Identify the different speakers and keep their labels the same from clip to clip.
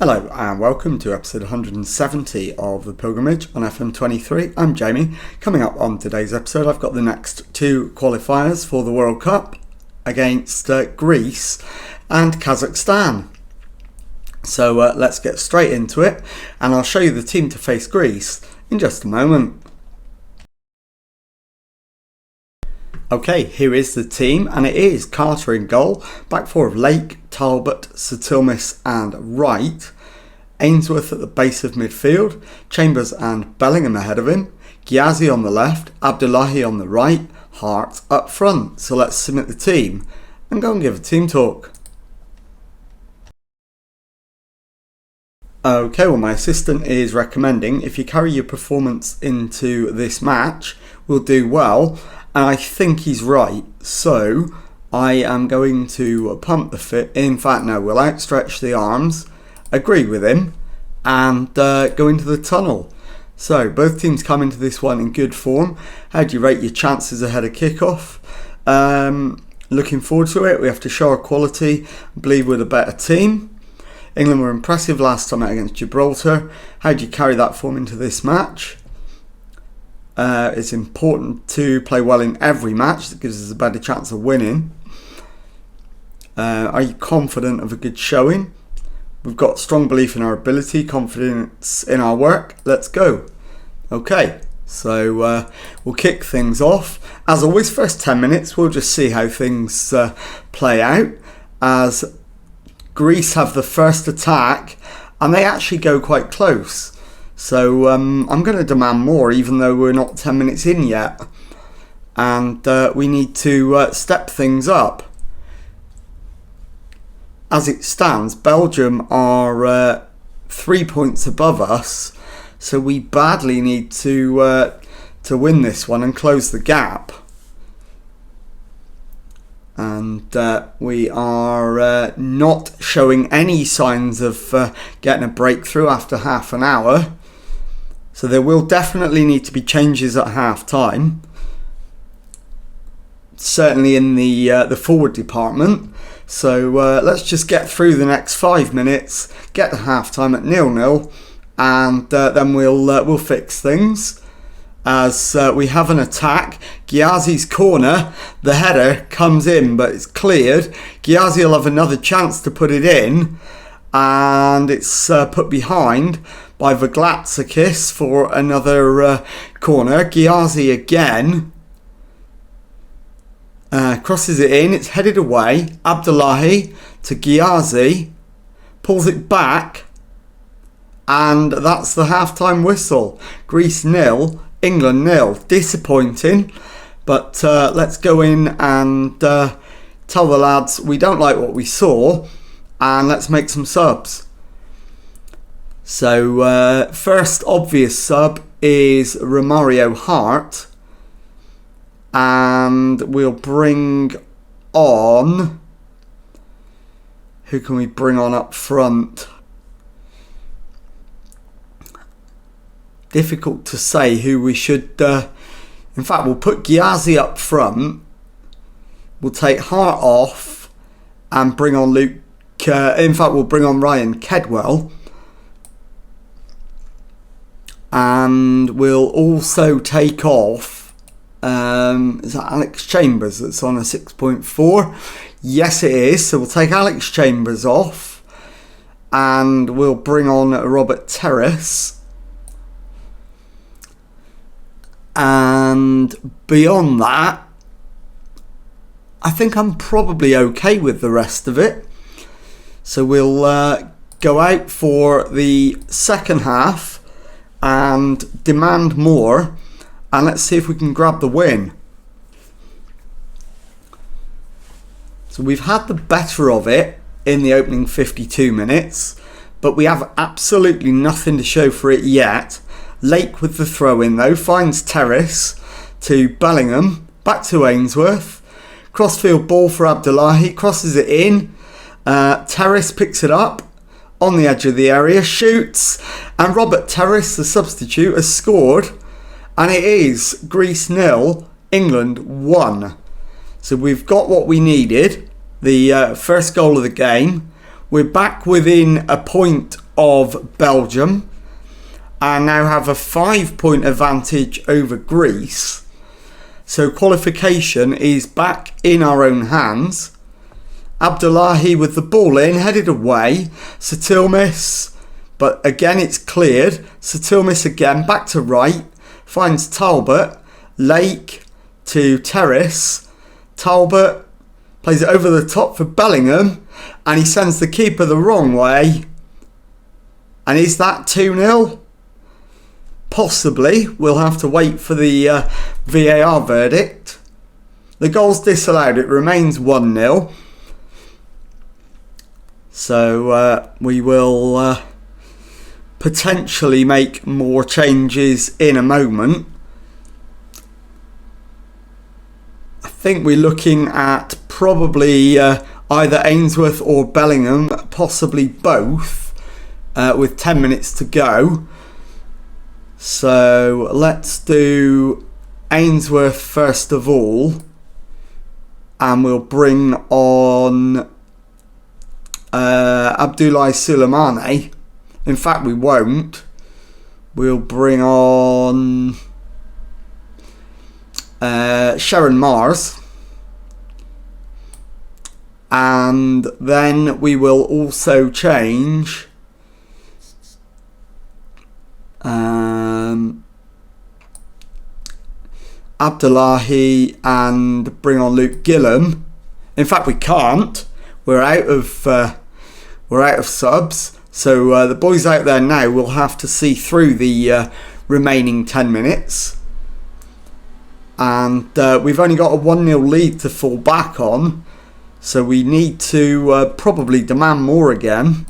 Speaker 1: Hello and welcome to episode 170 of The Pilgrimage on FM23. I'm Jamie. Coming up on today's episode, I've got the next two qualifiers for the World Cup against Greece and Kazakhstan. So let's get straight into it, and I'll show you the team to face Greece in just a moment. Okay, here is the team, and it is Carter in goal, back four of Lake, Talbot, Satilmis and Wright, Ainsworth at the base of midfield, Chambers and Bellingham ahead of him, Ghiazi on the left, Abdullahi on the right, Hart up front. So let's submit the team and go and give a team talk. Okay, well, my assistant is recommending if you carry your performance into this match, we'll do well. And I think he's right, so I am going to pump the fit. In fact, no, we'll outstretch the arms, agree with him, and go into the tunnel. So both teams come into this one in good form. How do you rate your chances ahead of kickoff? Looking forward to it. We have to show our quality, believe we're the better team. England were impressive last time out against Gibraltar. How do you carry that form into this match? It's important to play well in every match. That gives us a better chance of winning. Are you confident of a good showing? We've got strong belief in our ability, confidence in our work. Let's go. Okay, so we'll kick things off. As always, first 10 minutes, we'll just see how things play out, as Greece have the first attack and they actually go quite close. So I'm going to demand more, even though we're not 10 minutes in yet. And we need to step things up. As it stands, Belgium are 3 points above us. So we badly need to win this one and close the gap. And we are not showing any signs of getting a breakthrough after half an hour. So there will definitely need to be changes at half time. Certainly in the forward department. So let's just get through the next 5 minutes, get to half time at 0-0, and then we'll fix things. As we have an attack, Ghiazi's corner, the header comes in but it's cleared. Ghiazi will have another chance to put it in, and it's put behind by Vaglatsakis for another corner. Ghiazi again crosses it in, it's headed away. Abdullahi to Ghiazi, pulls it back, and that's the half-time whistle. Greece 0, England 0. Disappointing, but let's go in and tell the lads we don't like what we saw, and let's make some subs. So first obvious sub is Romario Hart, and we'll bring on, who can we bring on up front? Difficult to say who we should. In fact, we'll put Ghiazi up front. We'll take Hart off and bring on Luke. In fact, we'll bring on Ryan Kedwell. And we'll also take off. Is that Alex Chambers that's on a 6.4? Yes, it is. So we'll take Alex Chambers off. And we'll bring on Robert Terrace. And beyond that, I think I'm probably okay with the rest of it. So we'll go out for the second half and demand more, and let's see if we can grab the win. So we've had the better of it in the opening 52 minutes, but we have absolutely nothing to show for it yet. Lake with the throw in though, finds Terrace to Bellingham, back to Ainsworth, crossfield ball for Abdullahi, crosses it in, Terrace picks it up on the edge of the area, shoots, and Robert Terrace, the substitute, has scored, and it is Greece 0, England 1. So we've got what we needed, the first goal of the game. We're back within a point of Belgium and now have a 5-point advantage over Greece. So qualification is back in our own hands. Abdullahi with the ball in, headed away. Satilmis, but again it's cleared. Satilmis again, back to right. Finds Talbot. Lake to Terrace. Talbot plays it over the top for Bellingham. And he sends the keeper the wrong way. And is that 2-0? Possibly. We'll have to wait for the VAR verdict. The goal's disallowed. It remains 1-0. So we will potentially make more changes in a moment. I think we're looking at probably either Ainsworth or Bellingham, possibly both, with 10 minutes to go. So let's do Ainsworth first of all, and we'll bring on Abdoulaye Souleymane. In fact, we won't. We'll bring on Sharon Mars. And then we will also change Abdullahi and bring on Luke Gillam. In fact, we can't. We're out of subs. So the boys out there now will have to see through the remaining 10 minutes. And we've only got a 1-0 lead to fall back on. So we need to probably demand more again.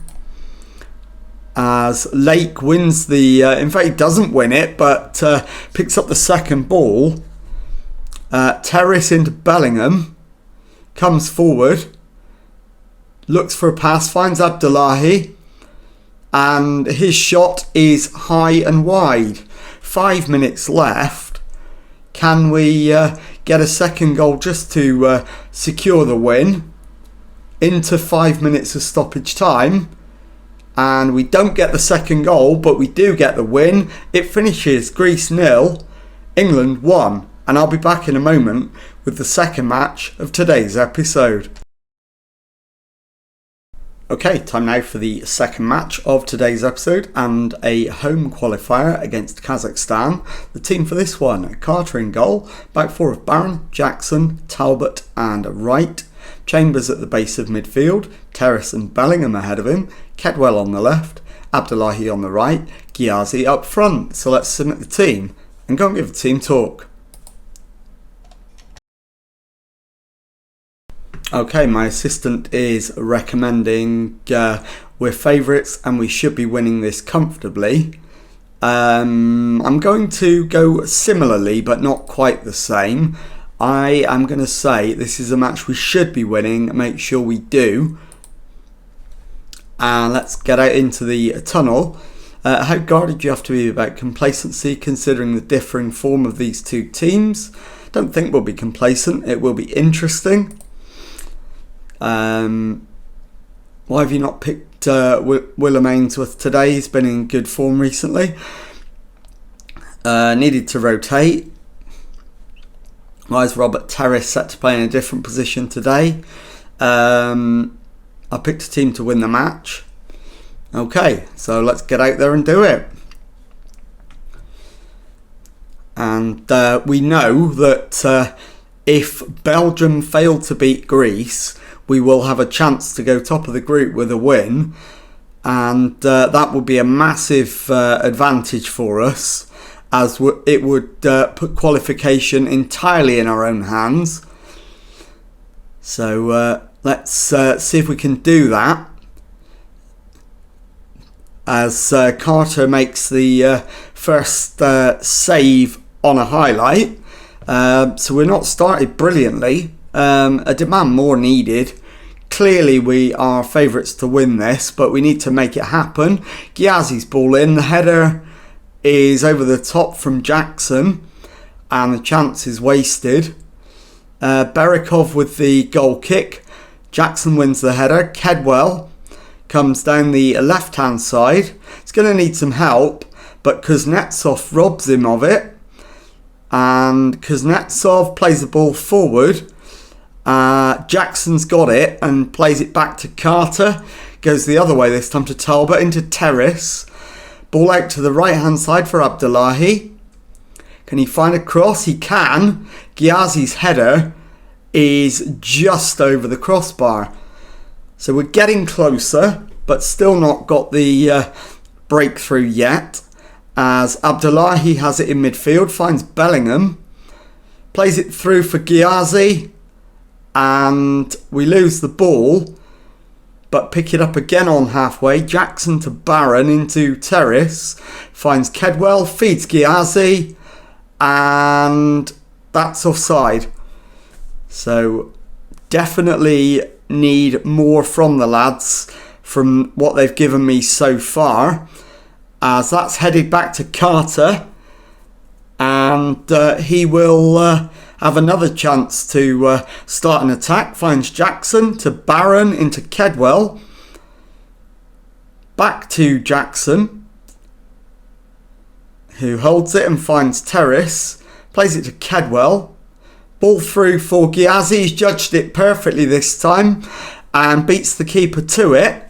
Speaker 1: As Lake wins the... in fact, he doesn't win it, but picks up the second ball. Terrace into Bellingham. Comes forward. Looks for a pass. Finds Abdullahi. And his shot is high and wide. 5 minutes left. Can we get a second goal just to secure the win? Into 5 minutes of stoppage time. And we don't get the second goal, but we do get the win. It finishes Greece 0, England 1. And I'll be back in a moment with the second match of today's episode. Okay, time now for the second match of today's episode and a home qualifier against Kazakhstan. The team for this one: Carter in goal, back four of Barron, Jackson, Talbot and Wright. Chambers at the base of midfield, Terrace and Bellingham ahead of him, Kedwell on the left, Abdullahi on the right, Ghiazi up front. So let's submit the team and go and give the team talk. Okay, my assistant is recommending we're favourites and we should be winning this comfortably. I'm going to go similarly but not quite the same. I am going to say this is a match we should be winning. Make sure we do. And let's get out into the tunnel. How guarded do you have to be about complacency considering the differing form of these two teams? Don't think we'll be complacent. It will be interesting. Why have you not picked Willem Ainsworth today? He's been in good form recently. Needed to rotate. Why is Robert Terrace set to play in a different position today? I picked a team to win the match. Okay, so let's get out there and do it. And we know that if Belgium fail to beat Greece, we will have a chance to go top of the group with a win, and that would be a massive advantage for us, as it would put qualification entirely in our own hands. So let's see if we can do that, as Carter makes the first save on a highlight. So we're not started brilliantly. A demand more needed. Clearly we are favourites to win this, but we need to make it happen. Ghiazi's ball in. The header is over the top from Jackson, and the chance is wasted. Berikov with the goal kick. Jackson wins the header. Kedwell comes down the left-hand side. He's going to need some help, but Kuznetsov robs him of it. And Kuznetsov plays the ball forward. Jackson's got it and plays it back to Carter. Goes the other way this time to Talbot, into Terrace. Ball out to the right-hand side for Abdullahi. Can he find a cross? He can. Ghiazi's header is just over the crossbar. So we're getting closer, but still not got the breakthrough yet. As Abdullahi has it in midfield, finds Bellingham. Plays it through for Ghiazi. And we lose the ball, but pick it up again on halfway. Jackson to Barron into Terrace. Finds Kedwell, feeds Ghiazi, and that's offside. So definitely need more from the lads from what they've given me so far. As that's headed back to Carter, and he will have another chance to start an attack. Finds Jackson to Barron into Kedwell. Back to Jackson, who holds it and finds Terrace. Plays it to Kedwell. Ball through for Ghiazi. He's judged it perfectly this time and beats the keeper to it.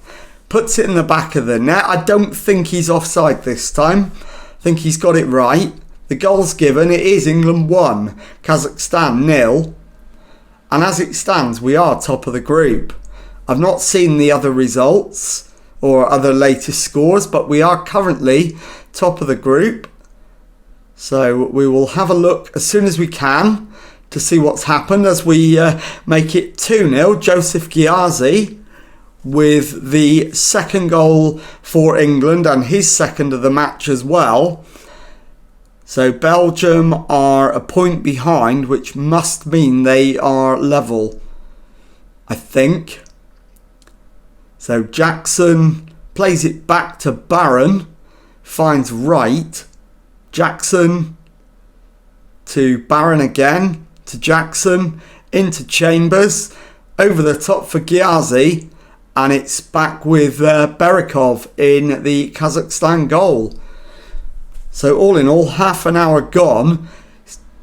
Speaker 1: Puts it in the back of the net. I don't think he's offside this time. I think he's got it right. The goal's given. It is England 1, Kazakhstan 0. And as it stands, we are top of the group. I've not seen the other results or other latest scores, but we are currently top of the group. So we will have a look as soon as we can to see what's happened as we make it 2-0. Joseph Ghiazi with the second goal for England and his second of the match as well. So Belgium are a point behind, which must mean they are level, I think. So Jackson plays it back to Barron, finds Wright. Jackson to Barron again, to Jackson, into Chambers, over the top for Ghiazi, and it's back with Berikov in the Kazakhstan goal. So all in all, half an hour gone.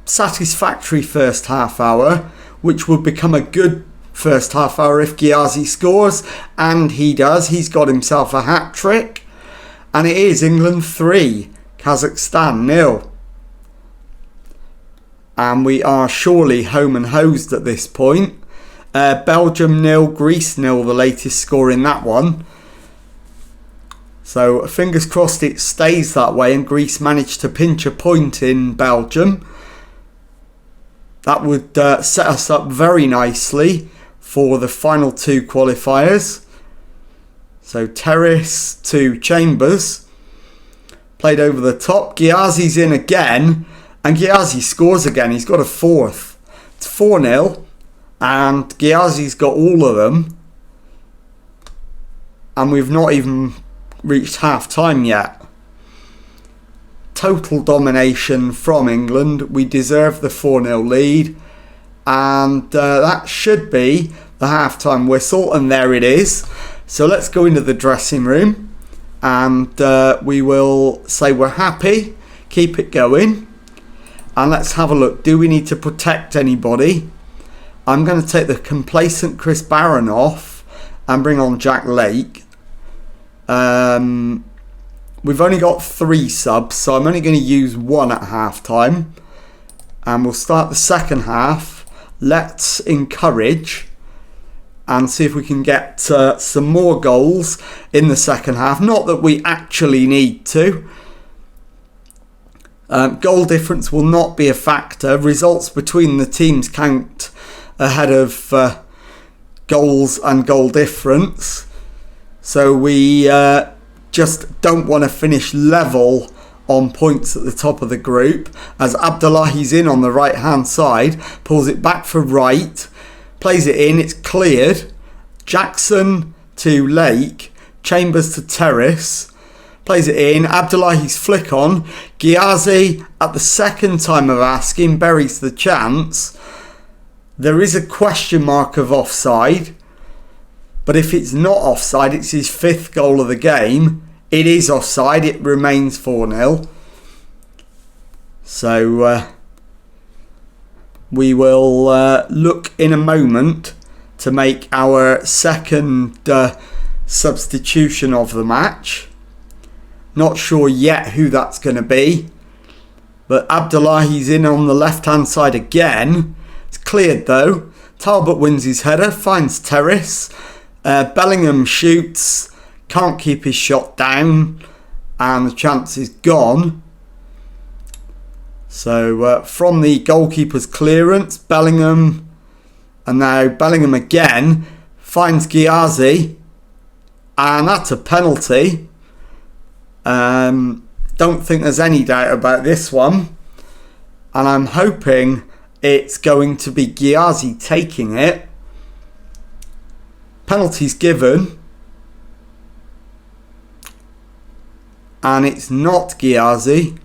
Speaker 1: Satisfactory first half hour, which would become a good first half hour if Ghiazi scores, and he does. He's got himself a hat-trick, and it is England 3, Kazakhstan 0. And we are surely home and hosed at this point. Belgium 0, Greece 0, the latest score in that one. So fingers crossed it stays that way and Greece managed to pinch a point in Belgium. That would set us up very nicely for the final two qualifiers. So Terrace to Chambers. Played over the top. Ghiazi's in again. And Ghiazi scores again. He's got a fourth. It's 4-0. And Ghiazi's got all of them. And we've not even reached half time yet. Total domination from England. We deserve the 4-0 lead, and that should be the half-time whistle, and there it is. So let's go into the dressing room and we will say we're happy, keep it going, and let's have a look. Do we need to protect anybody? I'm going to take the complacent Chris Barron off and bring on Jack Lake. We've only got 3 subs, so I'm only going to use 1 at half time, and we'll start the second half. Let's encourage and see if we can get some more goals in the second half. Not that we actually need to. Goal difference will not be a factor. Results between the teams count ahead of goals and goal difference. So we just don't want to finish level on points at the top of the group, as Abdullahi's in on the right hand side, pulls it back for Wright, plays it in, it's cleared. Jackson to Lake, Chambers to Terrace, plays it in, Abdullahi's flick on, Ghiazi at the second time of asking buries the chance. There is a question mark of offside. But if it's not offside, it's his 5th goal of the game. It is offside. It remains 4-0. So we will look in a moment to make our second substitution of the match. Not sure yet who that's going to be. But Abdullahi's in on the left-hand side again. It's cleared though. Talbot wins his header, finds Terrace. Bellingham shoots, can't keep his shot down, and the chance is gone. So from the goalkeeper's clearance, Bellingham, and now Bellingham again, finds Ghiazi, and that's a penalty. Don't think there's any doubt about this one, and I'm hoping it's going to be Ghiazi taking it. Penalties given, and it's not Ghiazi,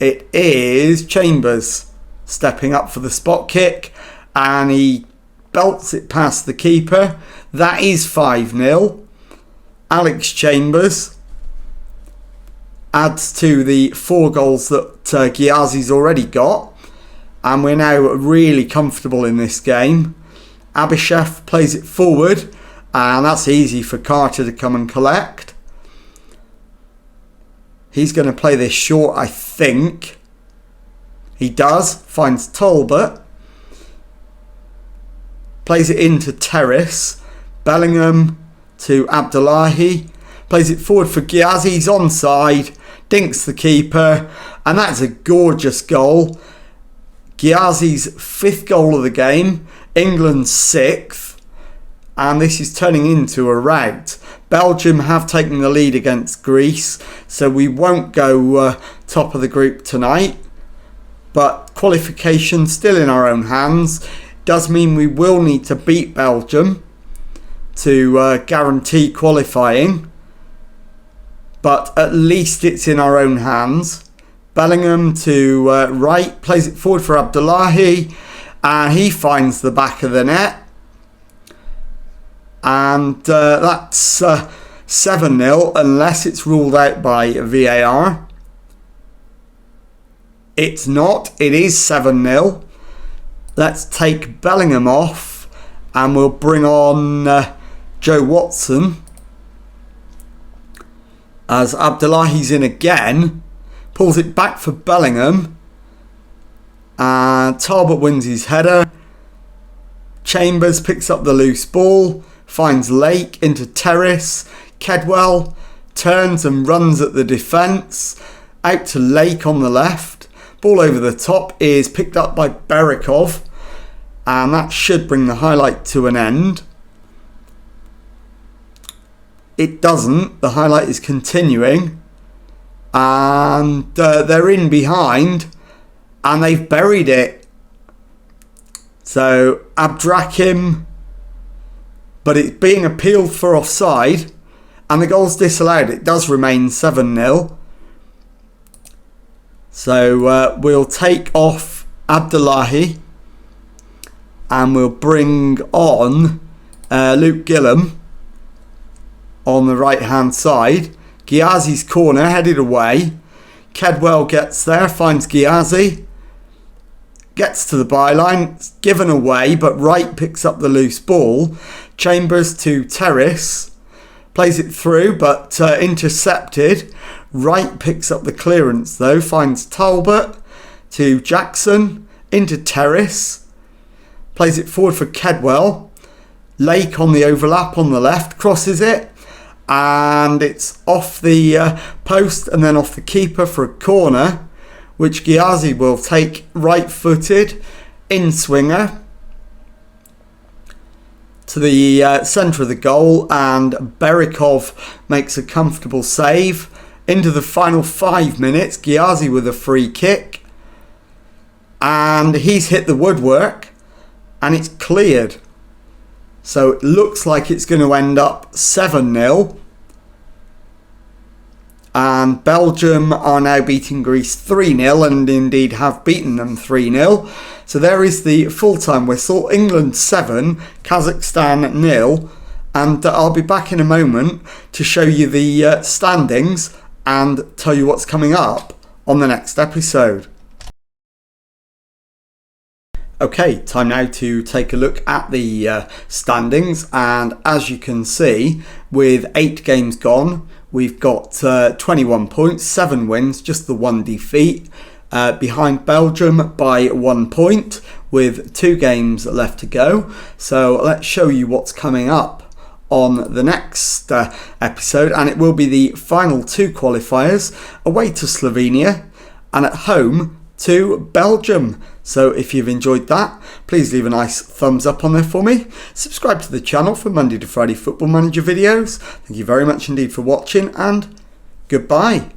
Speaker 1: it is Chambers stepping up for the spot kick, and he belts it past the keeper. That is 5-0. Alex Chambers adds to the 4 goals that Ghiazi's already got, and we're now really comfortable in this game. Abishev plays it forward, and that's easy for Carter to come and collect. He's going to play this short, I think. He does. Finds Talbot. Plays it into Terrace. Bellingham to Abdullahi. Plays it forward for Ghiazi. He's onside. Dinks the keeper. And that's a gorgeous goal. Ghiazi's 5th goal of the game. England's 6th, and this is turning into a rout. Belgium have taken the lead against Greece, so we won't go top of the group tonight, but qualification still in our own hands. Does mean we will need to beat Belgium to guarantee qualifying, but at least it's in our own hands. Bellingham to right, plays it forward for Abdullahi, and he finds the back of the net. And that's 7-0 unless it's ruled out by VAR. It's not. It is 7-0. Let's take Bellingham off and we'll bring on Joe Watson. As Abdullahi's in again. Pulls it back for Bellingham. And Talbot wins his header. Chambers picks up the loose ball, finds Lake into Terrace. Kedwell turns and runs at the defence. Out to Lake on the left. Ball over the top is picked up by Berikov. And that should bring the highlight to an end. It doesn't. The highlight is continuing. And they're in behind. And they've buried it. So Abdrakim, but it's being appealed for offside, and the goal's disallowed. It does remain 7-0. So we'll take off Abdullahi, and we'll bring on Luke Gillum on the right hand side. Ghiazi's corner headed away. Kedwell gets there, finds Ghiazi. Gets to the byline, it's given away, but Wright picks up the loose ball. Chambers to Terrace, plays it through, but intercepted. Wright picks up the clearance though, finds Talbot to Jackson, into Terrace, plays it forward for Kedwell. Lake on the overlap on the left, crosses it, and it's off the post and then off the keeper for a corner, which Ghiazi will take right-footed, in-swinger to the centre of the goal, and Berikov makes a comfortable save. Into the final 5 minutes, Ghiazi with a free kick, and he's hit the woodwork, and it's cleared. So it looks like it's going to end up 7-0. And Belgium are now beating Greece 3-0 and indeed have beaten them 3-0. So there is the full-time whistle. England 7, Kazakhstan 0. and I'll be back in a moment to show you the standings and tell you what's coming up on the next episode. Okay, time now to take a look at the standings, and as you can see, with 8 games gone, we've got 21 points, 7 wins, just the 1 defeat, behind Belgium by 1 point with 2 games left to go. So let's show you what's coming up on the next episode, and it will be the final 2 qualifiers, away to Slovenia and at home to Belgium. So if you've enjoyed that, please leave a nice thumbs up on there for me. Subscribe to the channel for Monday to Friday Football Manager videos. Thank you very much indeed for watching, and goodbye.